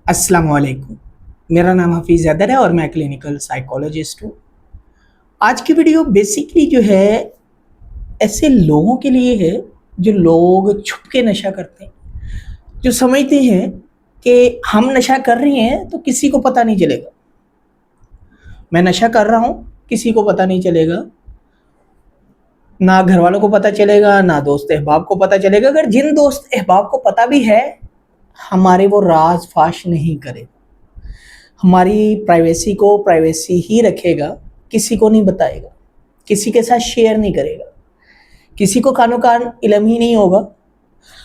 अस्सलाम वालेकुम। मेरा नाम हफीज़ हैदर है और मैं क्लिनिकल साइकोलॉजिस्ट हूँ। आज की वीडियो बेसिकली जो है ऐसे लोगों के लिए है जो लोग छुप के नशा करते हैं, जो समझते हैं कि हम नशा कर रहे हैं तो किसी को पता नहीं चलेगा। मैं नशा कर रहा हूँ, किसी को पता नहीं चलेगा, ना घर वालों को पता चलेगा, ना दोस्त अहबाब को पता चलेगा। अगर जिन दोस्त अहबाब को पता भी है, हमारे वो राज फाश नहीं करेगा, हमारी प्राइवेसी को प्राइवेसी ही रखेगा, किसी को नहीं बताएगा, किसी के साथ शेयर नहीं करेगा, किसी को कानो कान इल्म ही नहीं होगा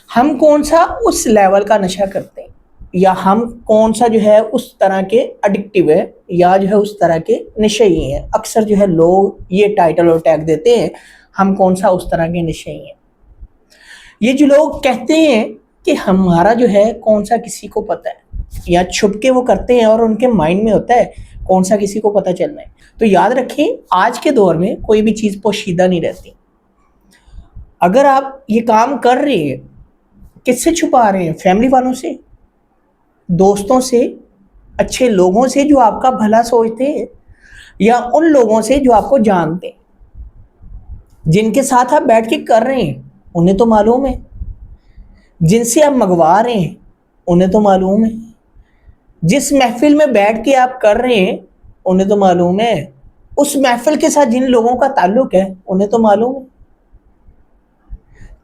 हम कौन सा उस लेवल का नशा करते हैं, या हम कौन सा जो है उस तरह के एडिक्टिव है, या जो है उस तरह के नशेई हैं। अक्सर जो है लोग ये टाइटल और टैग देते हैं, हम कौन सा उस तरह के नशेई हैं। ये जो लोग कहते हैं कि हमारा जो है कौन सा किसी को पता है, या छुप के वो करते हैं और उनके माइंड में होता है कौन सा किसी को पता चलना है। तो याद रखें, आज के दौर में कोई भी चीज़ पोशीदा नहीं रहती। अगर आप ये काम कर रहे हैं, किससे छुपा रहे हैं? फैमिली वालों से, दोस्तों से, अच्छे लोगों से जो आपका भला सोचते हैं, या उन लोगों से जो आपको जानते हैं, जिनके साथ आप बैठ के कर रहे हैं उन्हें तो मालूम है, जिनसे आप मंगवा रहे हैं उन्हें तो मालूम है, जिस महफिल में बैठ के आप कर रहे हैं उन्हें तो मालूम है, उस महफिल के साथ जिन लोगों का ताल्लुक है उन्हें तो मालूम है।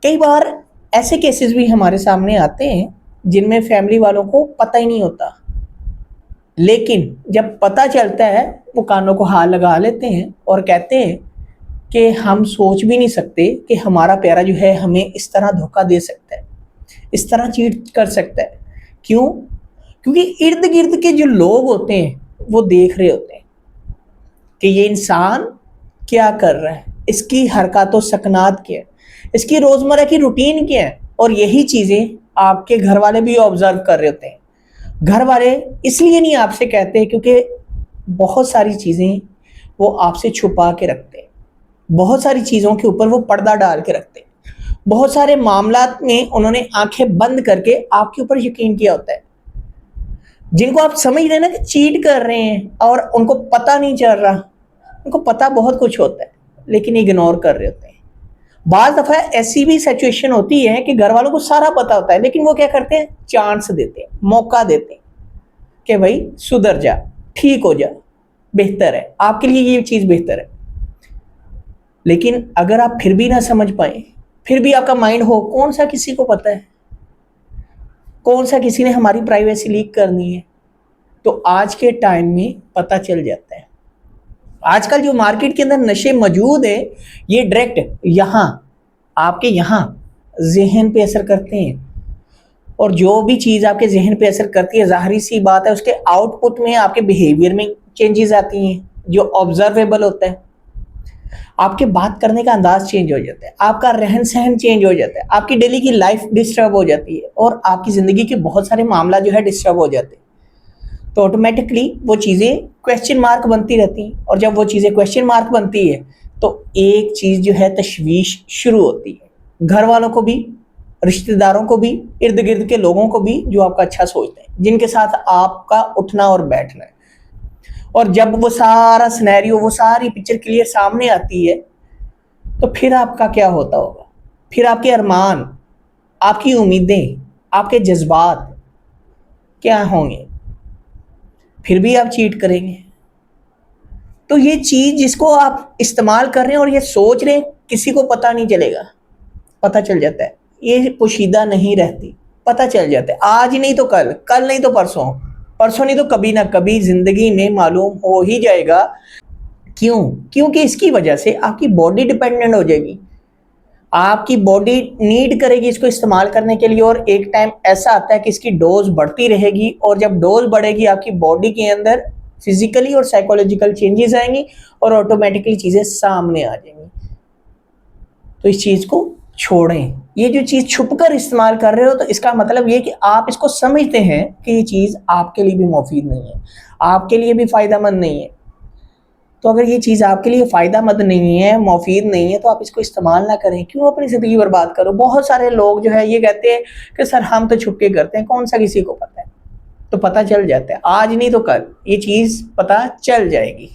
कई बार ऐसे केसेस भी हमारे सामने आते हैं जिनमें फैमिली वालों को पता ही नहीं होता, लेकिन जब पता चलता है वो कानों को हाथ लगा लेते हैं और कहते हैं कि हम सोच भी नहीं सकते कि हमारा प्यारा जो है हमें इस तरह धोखा दे सकता है, इस तरह चीट कर सकता है। क्यों? क्योंकि इर्द गिर्द के जो लोग होते हैं वो देख रहे होते हैं कि ये इंसान क्या कर रहा है, इसकी हरकत व सकनात क्या है, इसकी रोज़मर्रा की रूटीन क्या है। और यही चीज़ें आपके घर वाले भी ऑब्जर्व कर रहे होते हैं। घर वाले इसलिए नहीं आपसे कहते क्योंकि बहुत सारी चीज़ें वो आपसे छुपा के रखते हैं, बहुत सारी चीज़ों के ऊपर वो पर्दा डाल के रखते हैं, बहुत सारे मामलात में उन्होंने आंखें बंद करके आपके ऊपर यकीन किया होता है। जिनको आप समझ रहे हैं ना कि चीट कर रहे हैं और उनको पता नहीं चल रहा, उनको पता बहुत कुछ होता है लेकिन इग्नोर कर रहे होते हैं। बाज़ दफ़ा ऐसी भी सिचुएशन होती है कि घर वालों को सारा पता होता है लेकिन वो क्या करते हैं, चांस देते हैं, मौका देते हैं कि भाई सुधर जा, ठीक हो जा, बेहतर है, आपके लिए ये चीज़ बेहतर है। लेकिन अगर आप फिर भी ना समझ पाए, फिर भी आपका माइंड हो कौन सा किसी को पता है, कौन सा किसी ने हमारी प्राइवेसी लीक करनी है, तो आज के टाइम में पता चल जाता है। आजकल जो मार्केट के अंदर नशे मौजूद है, ये डायरेक्ट यहाँ आपके यहाँ जहन पे असर करते हैं, और जो भी चीज़ आपके जहन पे असर करती है, ज़ाहिरी सी बात है उसके आउटपुट में आपके बिहेवियर में चेंजेस आती हैं जो ऑब्जर्वेबल होता है। आपके बात करने का अंदाज चेंज हो जाता है, आपका रहन सहन चेंज हो जाता है, आपकी डेली की लाइफ डिस्टर्ब हो जाती है, और आपकी ज़िंदगी के बहुत सारे मामला जो है डिस्टर्ब हो जाते हैं। तो ऑटोमेटिकली वो चीज़ें क्वेश्चन मार्क बनती रहती हैं, और जब वो चीज़ें क्वेश्चन मार्क बनती है तो एक चीज़ जो है तशवीश शुरू होती है, घर वालों को भी, रिश्तेदारों को भी, इर्द गिर्द के लोगों को भी जो आपका अच्छा सोचते हैं, जिनके साथ आपका उठना और बैठना है। और जब वो सारा सिनेरियो, वो सारी पिक्चर क्लियर सामने आती है तो फिर आपका क्या होता होगा, फिर आपके अरमान, आपकी उम्मीदें, आपके जज्बात क्या होंगे, फिर भी आप चीट करेंगे। तो ये चीज़ जिसको आप इस्तेमाल कर रहे हैं और ये सोच रहे हैं किसी को पता नहीं चलेगा, पता चल जाता है, ये पोशीदा नहीं रहती, पता चल जाता है। आज नहीं तो कल, कल नहीं तो परसों, परसों नहीं तो कभी ना कभी ज़िंदगी में मालूम हो ही जाएगा। क्यों? क्योंकि इसकी वजह से आपकी बॉडी डिपेंडेंट हो जाएगी, आपकी बॉडी नीड करेगी इसको इस्तेमाल करने के लिए, और एक टाइम ऐसा आता है कि इसकी डोज बढ़ती रहेगी, और जब डोज बढ़ेगी आपकी बॉडी के अंदर फिजिकली और साइकोलॉजिकल चेंजेस आएंगी और ऑटोमेटिकली चीज़ें सामने आ जाएंगी। तो इस चीज़ को छोड़ें। ये जो चीज़ छुपकर इस्तेमाल कर रहे हो तो इसका मतलब ये कि आप इसको समझते हैं कि ये चीज़ आपके लिए भी मुफीद नहीं है, आपके लिए भी फ़ायदेमंद नहीं है। तो अगर ये चीज़ आपके लिए फ़ायदेमंद नहीं है, मुफीद नहीं है, तो आप इसको इस्तेमाल ना करें। क्यों अपनी ज़िंदगी बर्बाद करो? बहुत सारे लोग जो है ये कहते हैं कि सर हम तो छुप के करते हैं, कौन सा किसी को पता है। تو پتہ چل جاتا ہے، آج نہیں تو کل یہ چیز پتہ چل جائے گی.